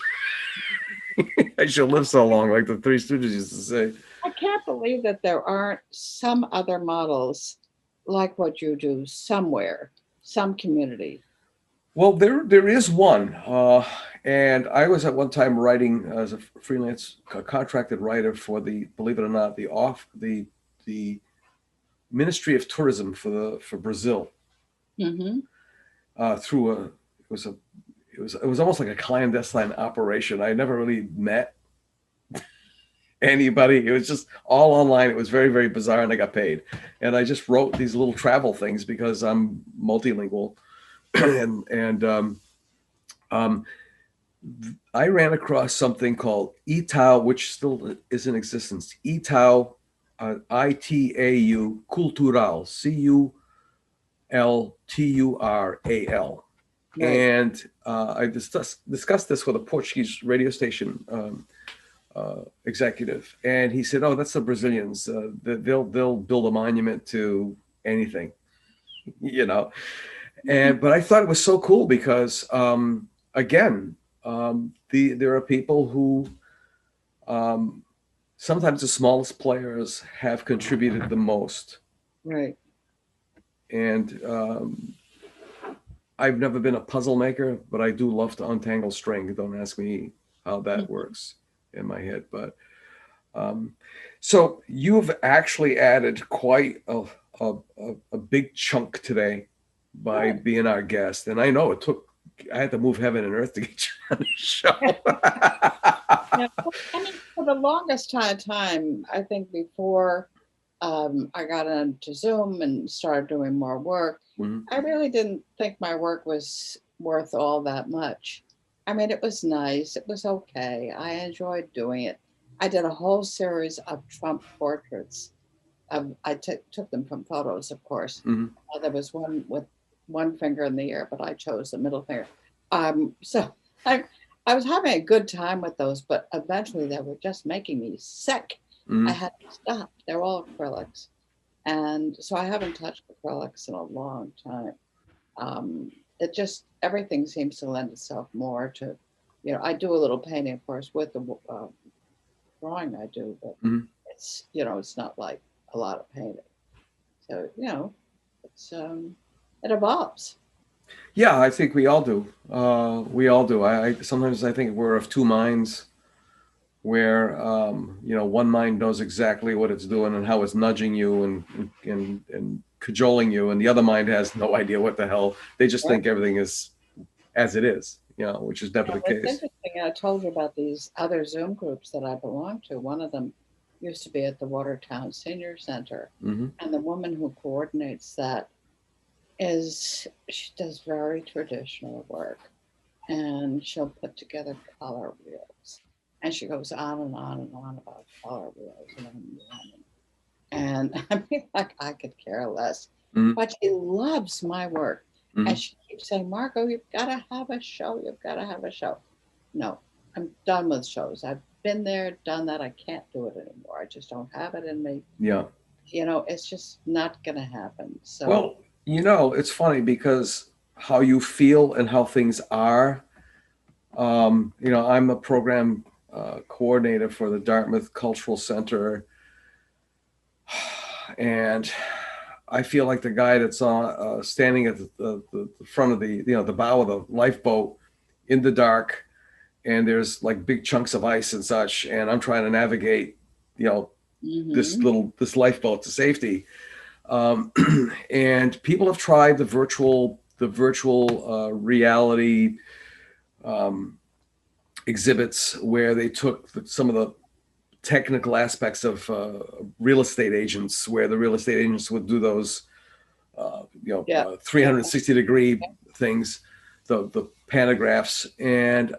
I should live so long, like the Three Stooges used to say. I can't believe that there aren't some other models like what you do somewhere, some community. Well, there is one, and I was at one time writing as a freelance contracted writer for believe it or not, the Ministry of Tourism for Brazil. Mm-hmm. Through it was almost like a clandestine operation. I never really met anybody. It was just all online. It was very, very bizarre, and I got paid. And I just wrote these little travel things because I'm multilingual, and I ran across something called Itau, which still is in existence. Itau, ITAU Cultural, CULTURAL. Right. And I discussed this with a Portuguese radio station executive, and he said, "Oh, that's the Brazilians. They'll build a monument to anything, But I thought it was so cool because, again, there are people who sometimes the smallest players have contributed the most. Right. And I've never been a puzzle maker, but I do love to untangle string. Don't ask me how that works in my head. But so you've actually added quite a big chunk today by being our guest. And I know I had to move heaven and earth to get you on the show. Yeah, I mean, for the longest time, I think before I got into Zoom and started doing more work, I really didn't think my work was worth all that much. I mean, it was nice. It was okay. I enjoyed doing it. I did a whole series of Trump portraits. I took them from photos, of course. There was one with one finger in the air, but I chose the middle finger. So I was having a good time with those, but eventually they were just making me sick. I had to stop. They're all acrylics. And so I haven't touched acrylics in a long time. Everything seems to lend itself more to, I do a little painting, of course, with the drawing I do, but it's, it's not like a lot of painting. So, it evolves. Yeah, I think we all do. We all do. Sometimes I think we're of two minds, where one mind knows exactly what it's doing and how it's nudging you and cajoling you, and the other mind has no idea what the hell. They just think everything is as it is, which is never the case. It's interesting. I told you about these other Zoom groups that I belong to. One of them used to be at the Watertown Senior Center, and the woman who coordinates that she does very traditional work, and she'll put together color wheels. And she goes on and on and on about color wheels and I mean, like, I could care less. But she loves my work. And she keeps saying, "Margo, you've got to have a show. You've got to have a show." No, I'm done with shows. I've been there, done that. I can't do it anymore. I just don't have it in me. Yeah. It's just not going to happen. So. Well, it's funny because how you feel and how things are. I'm a program coordinator for the Dartmouth Cultural Center, and I feel like the guy that's standing at the front of the bow of the lifeboat in the dark, and there's like big chunks of ice and such, and I'm trying to navigate this lifeboat to safety, and people have tried the virtual reality exhibits where they took some of the technical aspects of real estate agents, where the real estate agents would do those 360 degree things, the panographs, and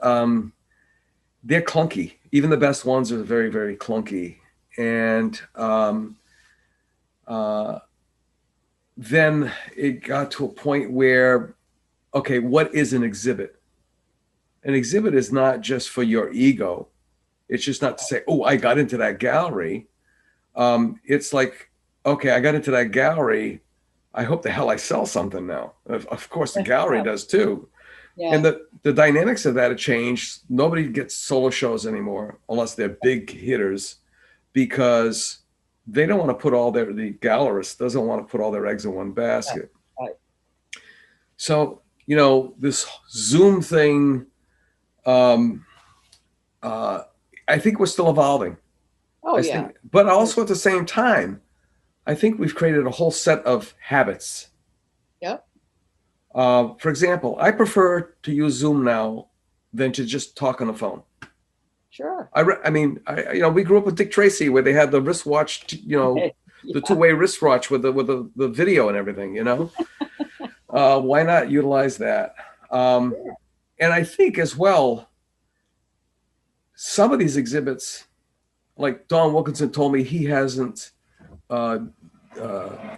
they're clunky. Even the best ones are very, very clunky. And then it got to a point where, okay, what is an exhibit? An exhibit is not just for your ego. It's just not to say, "Oh, I got into that gallery." It's like, okay, I got into that gallery, I hope the hell I sell something now. Of course, the gallery does too. And Yeah. the dynamics of that have changed. Nobody gets solo shows anymore unless they're big hitters, because they don't want to put the gallerist doesn't want to put all their eggs in one Yeah. basket. Right. So, this Zoom thing, um, I think we're still evolving. Oh, I yeah. think, but also at the same time, I think we've created a whole set of habits. Yep. For example, I prefer to use Zoom now than to just talk on the phone. Sure. We grew up with Dick Tracy, where they had the wristwatch, the Yeah. two-way wristwatch with the video and everything. Why not utilize that? And I think as well, some of these exhibits, like Don Wilkinson told me, he hasn't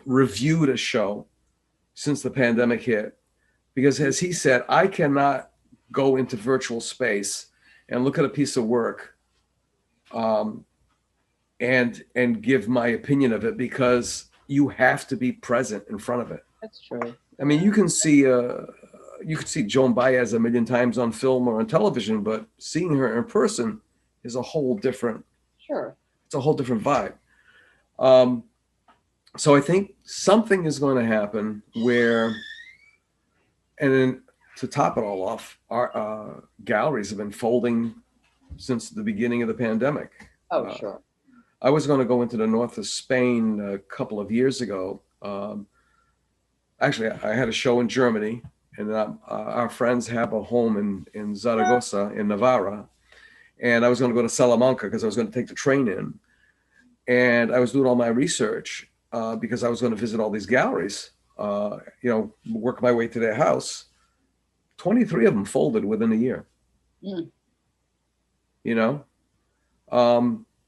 reviewed a show since the pandemic hit, because as he said, I cannot go into virtual space and look at a piece of work and give my opinion of it, because you have to be present in front of it. That's true. I mean, you can see Joan Baez a million times on film or on television, but seeing her in person is a whole different. Sure. It's a whole different vibe. So I think something is going to happen where, and then to top it all off, our galleries have been folding since the beginning of the pandemic. Oh, sure. I was going to go into the north of Spain a couple of years ago. Actually, I had a show in Germany, and our friends have a home in Zaragoza in Navarra. And I was going to go to Salamanca because I was going to take the train in. And I was doing all my research because I was going to visit all these galleries, work my way to their house. 23 of them folded within a year. Mm.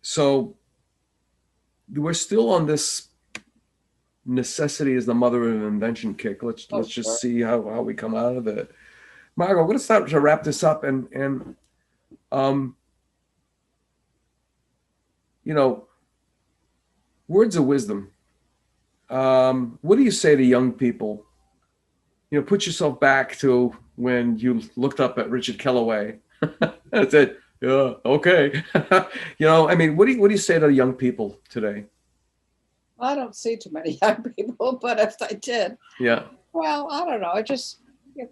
So we're still on this necessity is the mother of invention kick. Let's just see how we come out of it. Margo, I'm going to start to wrap this up, and words of wisdom. What do you say to young people? Put yourself back to when you looked up at Richard Kellaway and said, "Yeah, okay." What do you say to young people today? I don't see too many young people, but if I did, yeah. Well, I don't know. I just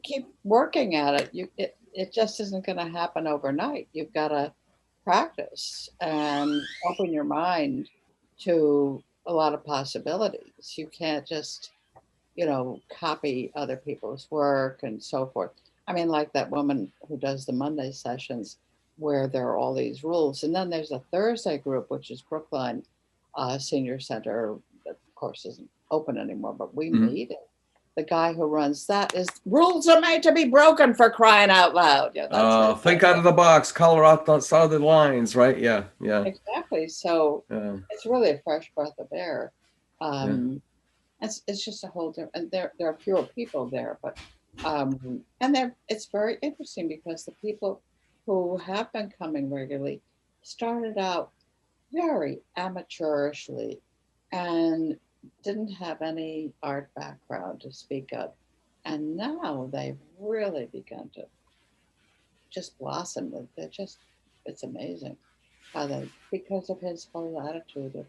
keep working at it. It just isn't going to happen overnight. You've got to practice and open your mind to a lot of possibilities. You can't just, copy other people's work and so forth. I mean, like that woman who does the Monday sessions where there are all these rules. And then there's a Thursday group, which is Brookline Senior Center, that of course isn't open anymore, but we meet it. The guy who runs that is rules are made to be broken, for crying out loud. Yeah, think out of the box, color out the solid lines, right? Yeah. Exactly. So it's really a fresh breath of air. It's just a whole different. And there are fewer people there, but it's very interesting because the people who have been coming regularly started out very amateurishly and didn't have any art background to speak of. And now they've really begun to just blossom. It's amazing how because of his whole attitude of,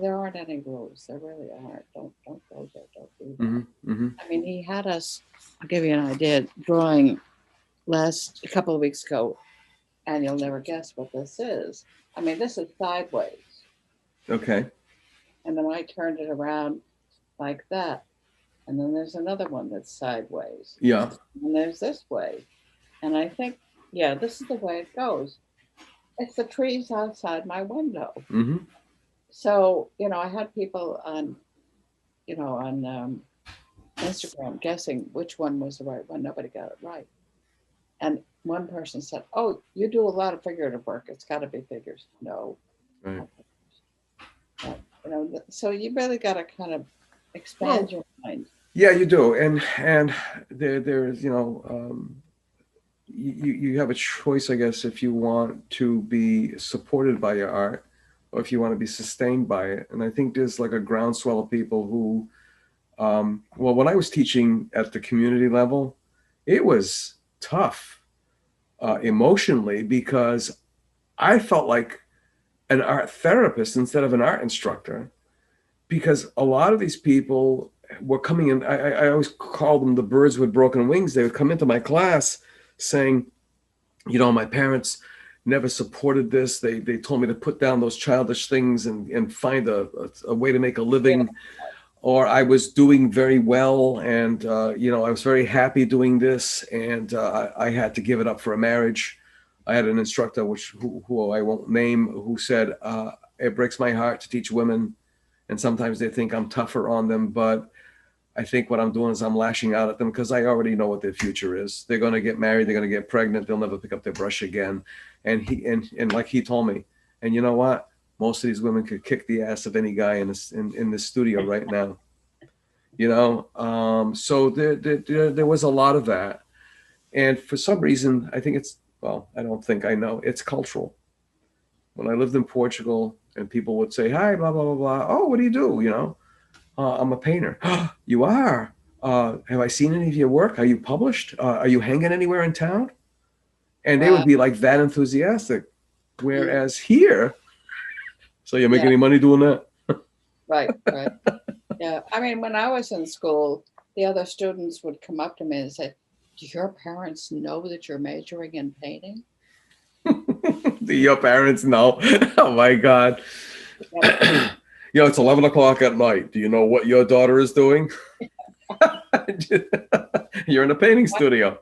there aren't any rules. There really aren't. Don't go there. Don't do that. Mm-hmm. I mean, he had us, I'll give you an idea, drawing a couple of weeks ago, and you'll never guess what this is. I mean, this is sideways. Okay. And then I turned it around like that. And then there's another one that's sideways. Yeah. And there's this way. And I think, this is the way it goes. It's the trees outside my window. Mm-hmm. So, I had people on Instagram guessing which one was the right one. Nobody got it right. And one person said, "Oh, you do a lot of figurative work. It's got to be figures." No. Right. So you really got to kind of expand your mind. Yeah, you do, and there's you have a choice, I guess, if you want to be supported by your art or if you want to be sustained by it. And I think there's like a groundswell of people who Well, when I was teaching at the community level, it was tough emotionally because I felt like an art therapist instead of an art instructor, because a lot of these people were coming in. I always call them the birds with broken wings. They would come into my class saying, my parents never supported this. They told me to put down those childish things and find a way to make a living. Or I was doing very well, and I was very happy doing this, and I had to give it up for a marriage. I had an instructor, who I won't name, who said, "It breaks my heart to teach women, and sometimes they think I'm tougher on them, but I think what I'm doing is I'm lashing out at them because I already know what their future is. They're going to get married, they're going to get pregnant, they'll never pick up their brush again." And like he told me, and you know what? Most of these women could kick the ass of any guy in this studio right now. So there was a lot of that. And for some reason, I think I don't think I know, it's cultural. When I lived in Portugal and people would say, "Hi, blah, blah, blah, blah. Oh, what do you do?" I'm a painter. You are? Have I seen any of your work? Are you published? Are you hanging anywhere in town? And they would Wow. be like that enthusiastic. Whereas here, so you make Yeah. any money doing that? Right. Right. Yeah. I mean, when I was in school, the other students would come up to me and say, "Do your parents know that you're majoring in painting?" Do your parents know? Oh my God. Yep. It's 11 o'clock at night. Do you know what your daughter is doing? You're in a painting studio.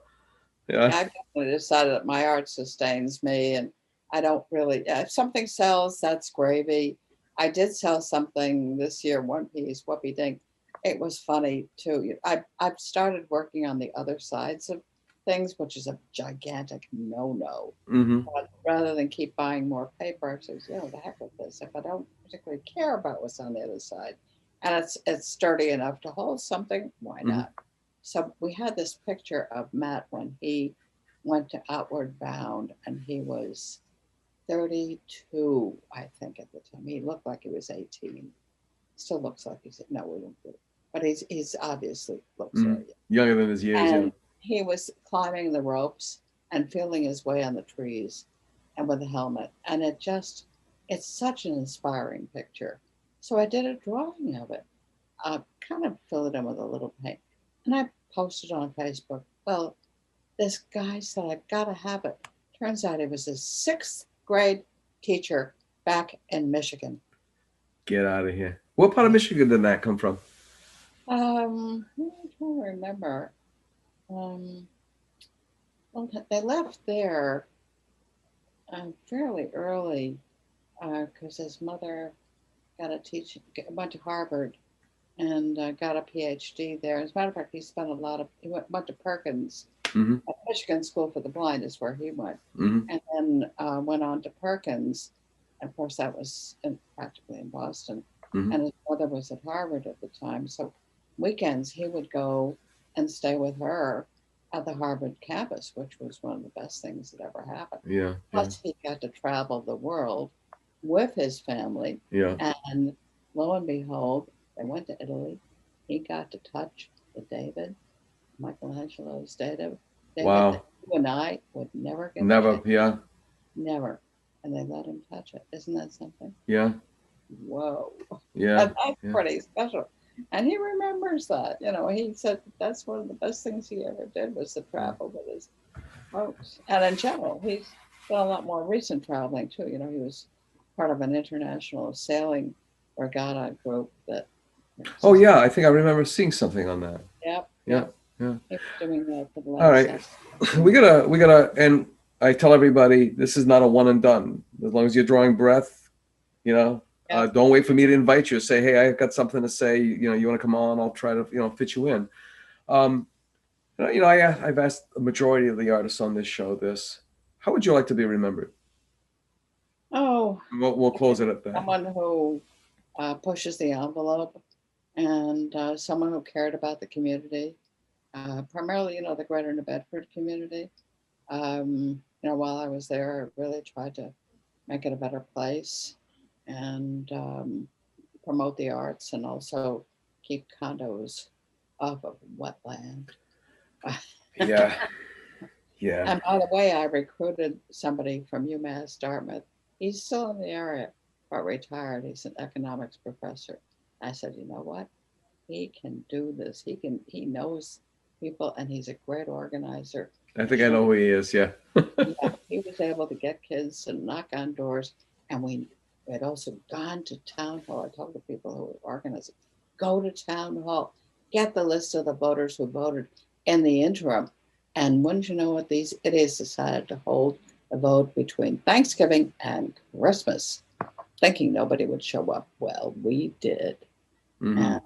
Yeah. I've definitely decided that my art sustains me, and I don't really. If something sells, that's gravy. I did sell something this year, one piece, Whoopie Dink. It was funny too. I've started working on the other sides of things, which is a gigantic no-no. Mm-hmm. But rather than keep buying more paper, I said, the heck with this. If I don't particularly care about what's on the other side, and it's sturdy enough to hold something, why Mm-hmm. not? So we had this picture of Matt when he went to Outward Bound, and he was 32, I think, at the time. He looked like he was 18. Still looks like he's no, we don't do it. But he's obviously looks Mm-hmm. very young. Younger than his years, yeah. And he was climbing the ropes and feeling his way on the trees and with a helmet. And it's such an inspiring picture. So I did a drawing of it, kind of fill it in with a little paint. And I posted on Facebook. Well, this guy said, "I've got to have it." Turns out he was a sixth grade teacher back in Michigan. Get out of here. What part of Michigan did that come from? I'm trying to remember. Well, they left there fairly early because his mother went to Harvard and got a PhD there. As a matter of fact, he went to Perkins, Mm-hmm. Michigan School for the Blind is where he went, Mm-hmm. and then went on to Perkins. Of course, that was practically in Boston, Mm-hmm. and his mother was at Harvard at the time. So weekends he would go and stay with her at the Harvard campus, which was one of the best things that ever happened. Yeah. Plus, he got to travel the world with his family, Yeah. and lo and behold, they went to Italy. He got to touch the David, Michelangelo's David Wow. that you and I would never get. Never. To Yeah. never. And they let him touch it. Isn't that something? Yeah. Whoa. Yeah. That's pretty special. And he remembers that. He said that's one of the best things he ever did was to travel with his folks. And in general, he's done a lot more recent traveling too. He was part of an international sailing regatta group that. Oh yeah, I think I remember seeing something on that. Yep. Yeah. Yeah. He was doing that for the last. All right. We gotta, and I tell everybody this is not a one and done. As long as you're drawing breath, don't wait for me to invite you. Say, hey, I've got something to say. You want to come on? I'll try to, fit you in. I've asked the majority of the artists on this show this. How would you like to be remembered? Oh, We'll close it at that. someone who pushes the envelope and someone who cared about the community, primarily, the greater New Bedford community. While I was there, I really tried to make it a better place and promote the arts and also keep condos off of wetland. Yeah. Yeah. And by the way, I recruited somebody from UMass Dartmouth. He's still in the area, but retired. He's an economics professor. I said, you know what? He can do this. He knows people, and he's a great organizer. I think I know who he is. Yeah. Yeah, he was able to get kids to knock on doors, and we had also gone to town hall. I told the people who were organizing, go to town hall, get the list of the voters who voted in the interim. And wouldn't you know what, these idiots decided to hold a vote between Thanksgiving and Christmas, thinking nobody would show up. Well, we did. Mm-hmm. And,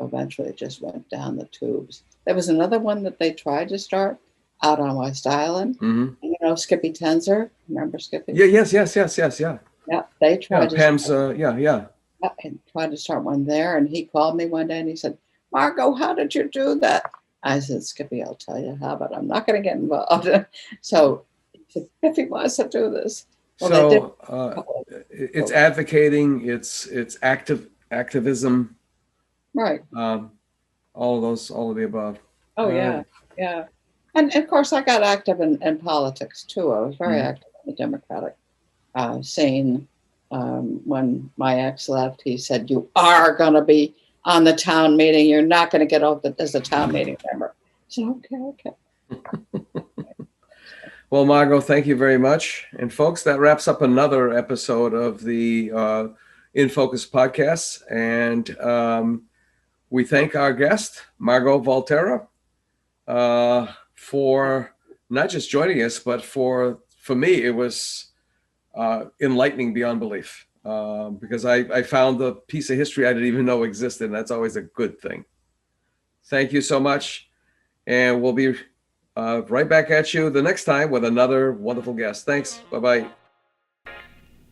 eventually it just went down the tubes. There was another one that they tried to start out on West Island. Mm-hmm. Skippy Tenzer. Remember Skippy? Yeah. Yes. Yeah. Yeah, they tried Pam's. and tried to start one there. And he called me one day and he said, Margo, how did you do that? I said, Skippy, I'll tell you how, but I'm not going to get involved. So he said, if he wants to do this. Well, so it's advocating, it's activism. Right. All of the above. Oh, yeah. Yeah. And of course, I got active in politics, too. I was very active in the Democratic scene. When my ex left, he said, you are going to be on the town meeting. You're not going to get off as a town meeting member. So, okay. Well, Margo, thank you very much. And folks, that wraps up another episode of the In Focus podcast. And we thank our guest, Margo Volterra, for not just joining us, but for me, it was enlightening beyond belief. Because I found the piece of history I didn't even know existed, and that's always a good thing. Thank you so much, and we'll be right back at you the next time with another wonderful guest. Thanks. Bye-bye.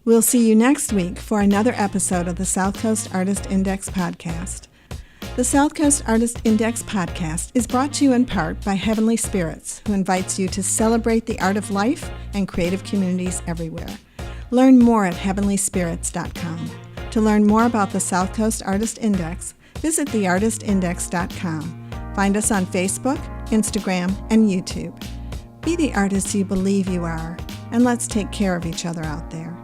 We'll see you next week for another episode of the Southcoast Artist Index podcast. The Southcoast Artist Index podcast is brought to you in part by Heavenly Spirits, who invites you to celebrate the art of life and creative communities everywhere. Learn more at heavenlyspirits.com. To learn more about the Southcoast Artist Index, visit theartistindex.com. Find us on Facebook, Instagram, and YouTube. Be the artist you believe you are, and let's take care of each other out there.